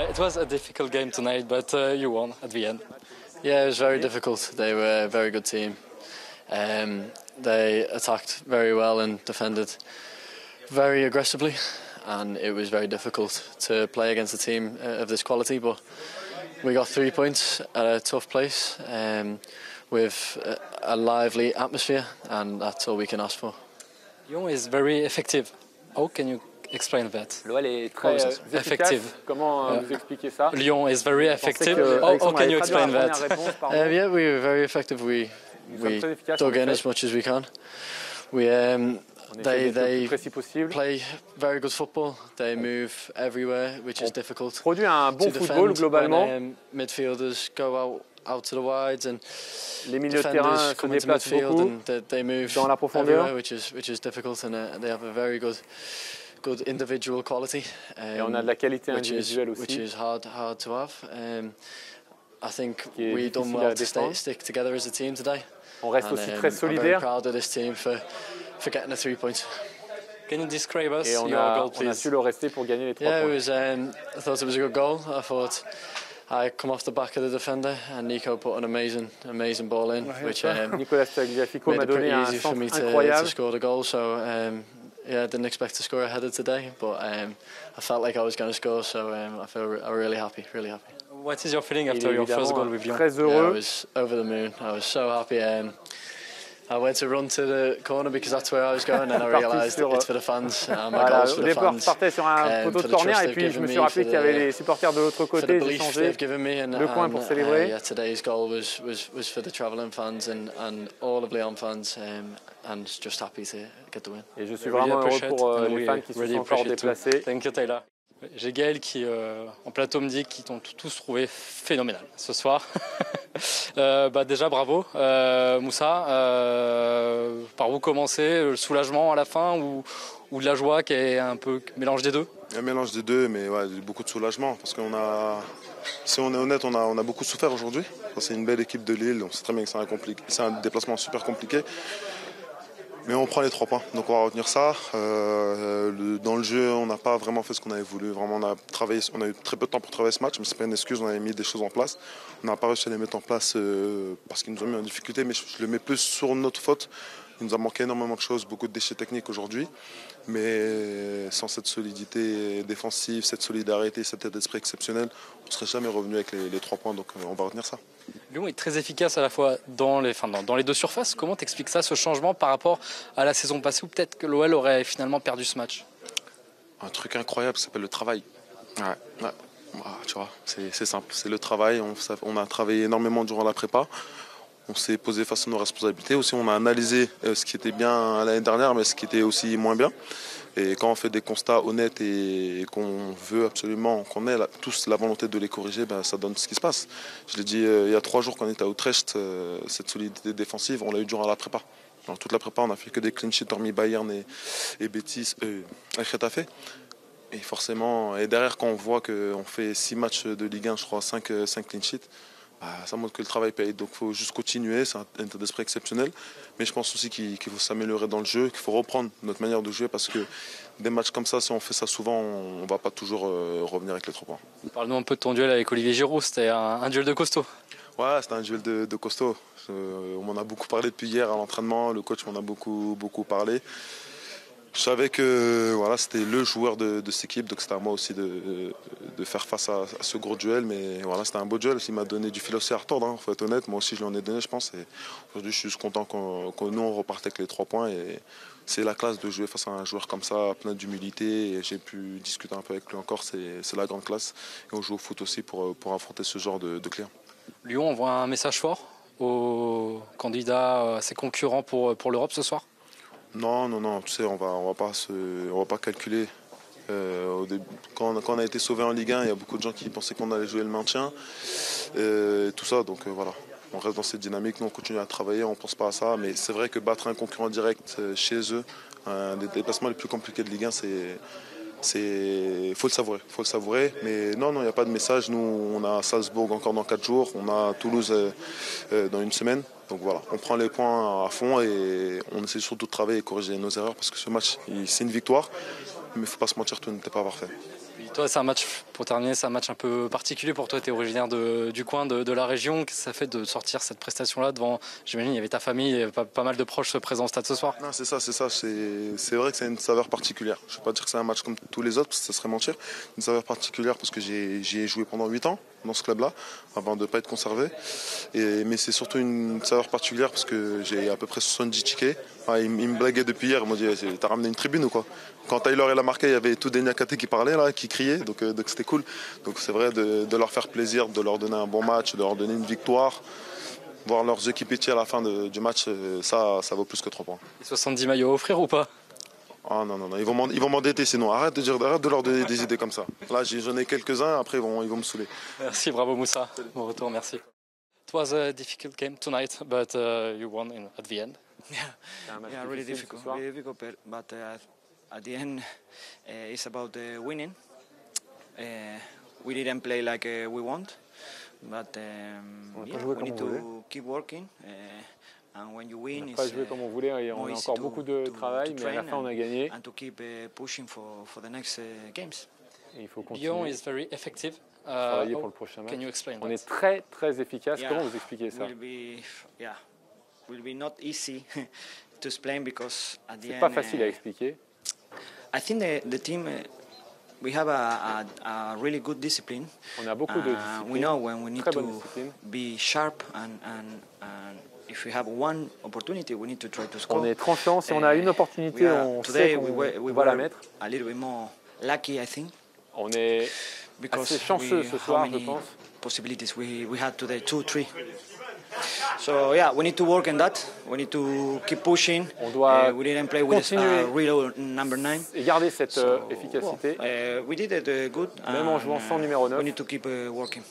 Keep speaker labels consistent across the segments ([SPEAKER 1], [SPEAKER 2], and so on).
[SPEAKER 1] It was a difficult game tonight, but you won at the end.
[SPEAKER 2] Yeah, it was very difficult. They were a very good team. They attacked very well and defended very aggressively, and it was very difficult to play against a team of this quality, but we got 3 points at a tough place with a lively atmosphere, and that's all we can ask for.
[SPEAKER 1] Lyon is very effective. How can you explain that?
[SPEAKER 3] L'OL est très efficace. Comment vous expliquez ça?
[SPEAKER 1] Lyon is very effective. How can you explain that?
[SPEAKER 2] Yeah, we were very effective. We dug in as much as we can. They play very good football. They move everywhere, which is difficult.
[SPEAKER 3] Produit un bon football globalement.
[SPEAKER 2] Midfielders go out to the wides, and
[SPEAKER 3] les milieux de terrain se déplacent beaucoup dans la profondeur,
[SPEAKER 2] which is difficult, and they have a very good individual quality.
[SPEAKER 3] Et on a de la qualité individuelle aussi,
[SPEAKER 2] which is hard to have. I think we done well to stick together as a team today.
[SPEAKER 3] On reste aussi très solidaire.
[SPEAKER 2] I'm very proud of this team for getting the 3 points.
[SPEAKER 1] Can you describe us
[SPEAKER 3] your goal, please? On a su le rester pour gagner les 3 points.
[SPEAKER 2] I thought it was a good goal. I thought I come off the back of the defender, and Nico put an amazing ball in, which
[SPEAKER 3] Nicolas Tagliafico m'a donné un centre
[SPEAKER 2] incroyable to score the goal. So I didn't expect to score a header today, but I felt like I was going to score, so I feel really happy.
[SPEAKER 1] What is your feeling after your first goal with Lyon?
[SPEAKER 3] Très heureux.
[SPEAKER 2] I was over the moon. I was so happy. I went to run to the corner because that's where I was going, and I realised it's for the fans.
[SPEAKER 3] Voilà, au départ, je partais sur un poteau de corner, et puis je me suis rappelé qu'il y avait les supporters de l'autre côté. J'ai changé le coin pour célébrer.
[SPEAKER 2] Yeah, today's goal was for the travelling fans and all of Lyon fans, and just happy to get the win.
[SPEAKER 3] Et je suis vraiment heureux pour les fans qui se sont encore déplacés.
[SPEAKER 1] Thank you, Taylor. J'ai Gaël qui, en plateau, me dit qu'ils t'ont tous trouvé phénoménal ce soir. Déjà, bravo. Moussa, par où commencer? Le soulagement à la fin ou de la joie qui est un peu mélange des deux?
[SPEAKER 4] Un mélange des deux, mais ouais, beaucoup de soulagement. Parce qu'on si on est honnête, on a beaucoup souffert aujourd'hui. C'est une belle équipe de Lille, on sait très bien que c'est un déplacement super compliqué. Mais on prend les 3 points, donc on va retenir ça. Dans le jeu, on n'a pas vraiment fait ce qu'on avait voulu. Vraiment, on a eu très peu de temps pour travailler ce match, mais c'est pas une excuse. On avait mis des choses en place. On n'a pas réussi à les mettre en place parce qu'ils nous ont mis en difficulté, mais je le mets plus sur notre faute. Il nous a manqué énormément de choses, beaucoup de déchets techniques aujourd'hui. Mais sans cette solidité défensive, cette solidarité, cet état d'esprit exceptionnel, on ne serait jamais revenu avec les 3 points. Donc on va retenir ça.
[SPEAKER 1] Lyon est très efficace à la fois dans les deux surfaces. Comment t'expliques ça, ce changement par rapport à la saison passée où peut-être que l'OL aurait finalement perdu ce match?
[SPEAKER 4] Un truc incroyable, ça s'appelle le travail. Ouais. Tu vois, c'est simple, c'est le travail. On a travaillé énormément durant la prépa. On s'est posé face à nos responsabilités. Aussi, on a analysé ce qui était bien l'année dernière, mais ce qui était aussi moins bien. Et quand on fait des constats honnêtes et qu'on veut absolument, qu'on ait tous la volonté de les corriger, ça donne ce qui se passe. Je l'ai dit il y a 3 jours quand on était à Utrecht, cette solidité défensive, on l'a eu durant la prépa. Dans toute la prépa, on n'a fait que des clean sheets, hormis Bayern et Betis, et Getafe. Et forcément, derrière, quand on voit qu'on fait 6 matchs de Ligue 1, je crois 5 clean sheets, ça montre que le travail paye. Donc il faut juste continuer, c'est un état d'esprit exceptionnel. Mais je pense aussi qu'il faut s'améliorer dans le jeu, qu'il faut reprendre notre manière de jouer parce que des matchs comme ça, si on fait ça souvent, on ne va pas toujours revenir avec les 3 points.
[SPEAKER 1] Parle-nous un peu de ton duel avec Olivier Giroud, c'était un duel de costaud.
[SPEAKER 4] Ouais, c'était un duel de costaud. On m'en a beaucoup parlé depuis hier à l'entraînement, le coach m'en a beaucoup parlé. Je savais que c'était le joueur de cette équipe, donc c'était à moi aussi de faire face à ce gros duel. Mais voilà, c'était un beau duel. Il m'a donné du fil aussi à retordre, faut être honnête. Moi aussi, je lui en ai donné, je pense. Et aujourd'hui, je suis juste content que nous, on reparte avec les 3 points. Et c'est la classe de jouer face à un joueur comme ça, plein d'humilité. Et j'ai pu discuter un peu avec lui encore. C'est la grande classe. Et on joue au foot aussi pour affronter ce genre de clients.
[SPEAKER 1] Lyon envoie un message fort aux candidats, à ses concurrents pour l'Europe ce soir?
[SPEAKER 4] Non, tu sais, on va pas calculer. Quand on a été sauvé en Ligue 1, il y a beaucoup de gens qui pensaient qu'on allait jouer le maintien, tout ça. Donc voilà, on reste dans cette dynamique. Nous, on continue à travailler, on ne pense pas à ça. Mais c'est vrai que battre un concurrent direct chez eux, un des déplacements les plus compliqués de Ligue 1, faut le savourer. Mais non, il n'y a pas de message. Nous, on a Salzbourg encore dans 4 jours, on a Toulouse dans 1 semaine. Donc voilà, on prend les points à fond et on essaie surtout de travailler et corriger nos erreurs parce que ce match, c'est une victoire. il ne faut pas se mentir, tout n'était pas parfait.
[SPEAKER 1] Et toi, c'est un match, pour terminer, c'est un match un peu particulier pour toi. Tu es originaire du coin, de la région. Qu'est-ce que ça fait de sortir cette prestation-là devant, j'imagine, il y avait ta famille, il y avait pas mal de proches présents au stade ce soir.
[SPEAKER 4] Non, c'est ça. C'est vrai que c'est une saveur particulière. Je ne vais pas dire que c'est un match comme tous les autres, parce que ça serait mentir. Une saveur particulière parce que j'y ai joué pendant 8 ans dans ce club-là, avant de ne pas être conservé. Mais c'est surtout une saveur particulière parce que j'ai à peu près 70 tickets. Il me blaguait depuis hier, il m'a dit « T'as ramené une tribune ou quoi ?» Quand Tyler il a marqué, il y avait tout des Niakate qui parlaient, là, qui criaient, donc c'était cool. Donc c'est vrai de leur faire plaisir, de leur donner un bon match, de leur donner une victoire. Voir leurs équipiers à la fin du match, ça vaut plus que 3 points.
[SPEAKER 1] Et 70 maillots à offrir ou pas?
[SPEAKER 4] Ah non, ils vont m'endetter sinon. Arrête de leur donner des idées comme ça. Là, j'en ai quelques-uns, après ils vont me saouler.
[SPEAKER 1] Merci, bravo Moussa. Bon retour, merci. It was a difficult game tonight, but you won at the end.
[SPEAKER 5] Yeah, really difficult. But at the end, it's about winning. We didn't play like we want, but we need to keep working. And when you win,
[SPEAKER 3] on n'a pas joué comme on voulait, on a encore beaucoup de travail, mais à la fin on a gagné.
[SPEAKER 5] And to keep pushing for the next games.
[SPEAKER 3] Et il faut continuer.
[SPEAKER 1] Lyon is very effective.
[SPEAKER 3] Travailler pour le prochain match.
[SPEAKER 1] Can you explain
[SPEAKER 3] on
[SPEAKER 1] that?
[SPEAKER 3] est très très efficace. Comment vous expliquez ça?
[SPEAKER 5] Will be not easy to explain because at the end.
[SPEAKER 3] C'est pas facile à expliquer.
[SPEAKER 5] I think the team. We have a really good discipline.
[SPEAKER 3] On a beaucoup de discipline.
[SPEAKER 5] We know when we need to be sharp and if we have one opportunity, we need to try to score.
[SPEAKER 3] On est tranchant. Si on a une opportunité, on sait qu'on va la mettre.
[SPEAKER 5] A little bit more lucky, I think.
[SPEAKER 3] On est assez chanceux ce soir, je pense.
[SPEAKER 5] Possibilities we had today, 2, 3. So yeah, we need to work on that. We need to keep pushing.
[SPEAKER 3] On doit
[SPEAKER 5] we didn't play with a real number 9.
[SPEAKER 3] Et garder cette efficacité.
[SPEAKER 5] We did it good.
[SPEAKER 3] Même en jouant sans numéro 9.
[SPEAKER 5] We need to keep working.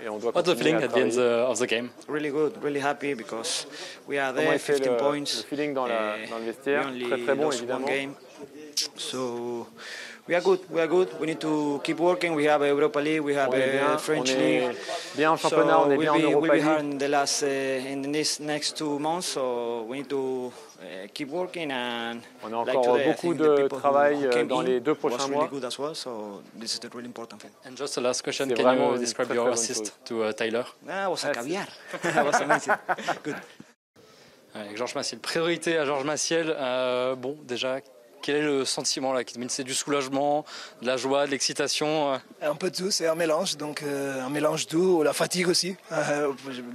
[SPEAKER 3] Et on doit
[SPEAKER 1] What's the feeling at the end of the game?
[SPEAKER 5] Really good, really happy because we are there, 15 points.
[SPEAKER 3] Le feeling dans le vestiaire, très bon évidemment.
[SPEAKER 5] So we are good. We need to keep working. We have Europa League, we have French League.
[SPEAKER 3] Bien en championnat, on est bien en Europa League.
[SPEAKER 5] We'll be hard in the next 2 months, so we need to keep working. And
[SPEAKER 3] on a encore beaucoup de travail dans les 2 prochains mois.
[SPEAKER 5] Really good as well, so this is the really important thing.
[SPEAKER 1] And just the last question, can you describe your assist to Tyler?
[SPEAKER 5] That was a caviar. That was amazing. Good.
[SPEAKER 1] Avec Georges Massiel. Priorité à Georges Massiel. Bon, déjà, quel est le sentiment là? C'est du soulagement, de la joie, de l'excitation?
[SPEAKER 6] Un peu de tout, c'est un mélange, donc un mélange doux, la fatigue aussi.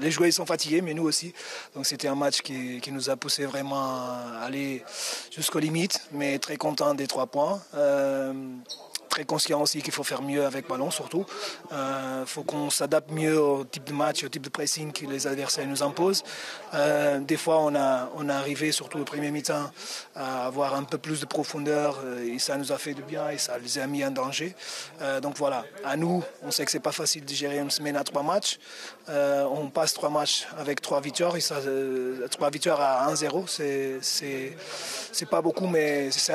[SPEAKER 6] Les joueurs ils sont fatigués, mais nous aussi. Donc c'était un match qui nous a poussé vraiment à aller jusqu'aux limites, mais très content des 3 points. Très conscient aussi qu'il faut faire mieux avec ballon surtout. Faut qu'on s'adapte mieux au type de match, au type de pressing que les adversaires nous imposent. Des fois on a arrivé, surtout au premier mi-temps, à avoir un peu plus de profondeur et ça nous a fait du bien et ça les a mis en danger. Donc voilà, à nous, on sait que c'est pas facile de gérer une semaine à 3 matchs. On passe 3 matchs avec 3 victoires et ça, 3 victoires à 1-0, c'est pas beaucoup, mais ça.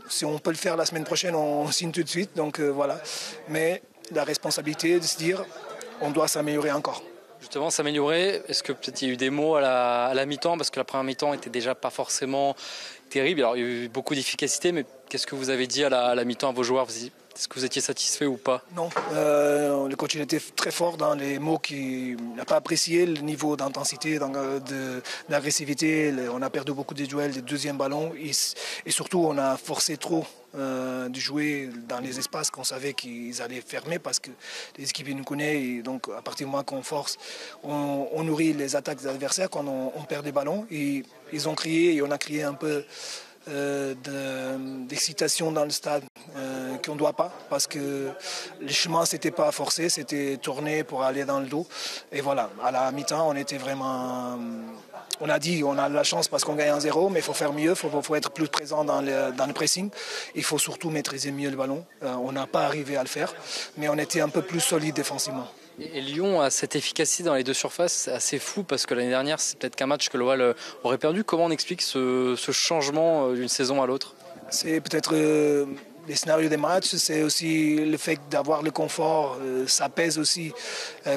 [SPEAKER 6] Si on peut le faire la semaine prochaine, on signe tout de suite. Donc voilà. Mais la responsabilité de se dire, on doit s'améliorer encore.
[SPEAKER 1] Justement, s'améliorer, est-ce que peut-être il y a eu des mots à la mi-temps? Parce que la première mi-temps était déjà pas forcément terrible. Alors il y a eu beaucoup d'efficacité, mais qu'est-ce que vous avez dit à la mi-temps à vos joueurs? Est-ce que vous étiez satisfait ou pas?
[SPEAKER 6] Non, le coach était très fort dans les mots qu'il n'a pas apprécié, le niveau d'intensité, d'agressivité. On a perdu beaucoup de duels, des deuxièmes ballons et surtout on a forcé trop de jouer dans les espaces qu'on savait qu'ils allaient fermer parce que les équipes nous connaissent et donc à partir du moment qu'on force, on nourrit les attaques des adversaires quand on perd des ballons et ils ont crié et on a crié un peu d'excitation dans le stade qu'on ne doit pas parce que les chemins c'était pas forcé, c'était tourné pour aller dans le dos et voilà, à la mi-temps on était vraiment, on a dit on a la chance parce qu'on gagne 1-0 mais il faut faire mieux, il faut être plus présent dans le pressing, il faut surtout maîtriser mieux le ballon, on n'a pas arrivé à le faire mais on était un peu plus solide défensivement.
[SPEAKER 1] Et Lyon a cette efficacité dans les 2 surfaces, c'est assez fou parce que l'année dernière c'est peut-être qu'un match que l'OL aurait perdu. Comment on explique ce changement d'une saison à l'autre?
[SPEAKER 6] C'est peut-être les scénarios des matchs, c'est aussi le fait d'avoir le confort, ça pèse aussi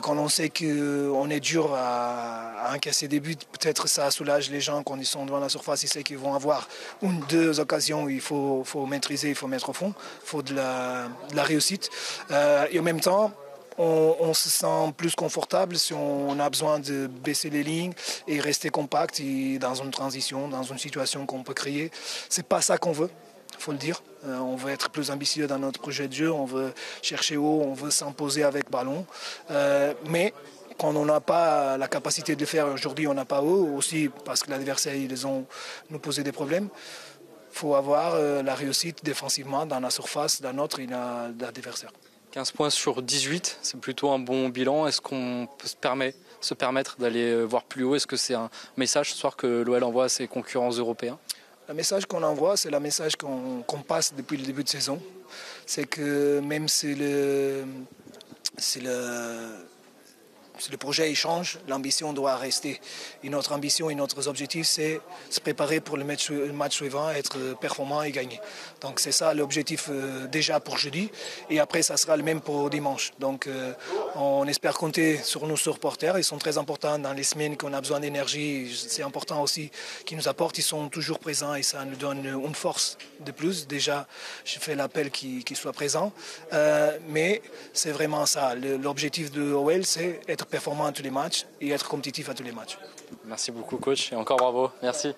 [SPEAKER 6] quand on sait qu'on est dur à encaisser des buts. Peut-être ça soulage les gens quand ils sont devant la surface. Ils savent qu'ils vont avoir une, deux occasions où il faut maîtriser, il faut mettre au fond. Il faut de la réussite. Et en même temps, on se sent plus confortable si on a besoin de baisser les lignes et rester compact et dans une transition, dans une situation qu'on peut créer. C'est pas ça qu'on veut, il faut le dire. On veut être plus ambitieux dans notre projet de jeu, on veut chercher haut, on veut s'imposer avec ballon. Mais quand on n'a pas la capacité de le faire aujourd'hui, on n'a pas haut, aussi parce que l'adversaire, ils ont nous posé des problèmes. Il faut avoir la réussite défensivement dans la surface, dans notre et l'adversaire.
[SPEAKER 1] 15 points sur 18, c'est plutôt un bon bilan. Est-ce qu'on peut se permettre d'aller voir plus haut? Est-ce que c'est un message ce soir que l'OL envoie à ses concurrents européens?
[SPEAKER 6] Le message qu'on envoie, c'est le message qu'on passe depuis le début de saison. C'est que même si le projet change, l'ambition doit rester. Et notre ambition et notre objectif, c'est se préparer pour le match suivant, être performant et gagner. Donc c'est ça l'objectif déjà pour jeudi. Et après, ça sera le même pour dimanche. Donc on espère compter sur nos supporters. Ils sont très importants dans les semaines qu'on a besoin d'énergie. C'est important aussi qu'ils nous apportent. Ils sont toujours présents et ça nous donne une force de plus. Déjà, je fais l'appel qu'ils soient présents. Mais c'est vraiment ça. L'objectif de OL, c'est être performant à tous les matchs et être compétitif à tous les matchs.
[SPEAKER 1] Merci beaucoup coach et encore bravo. Merci.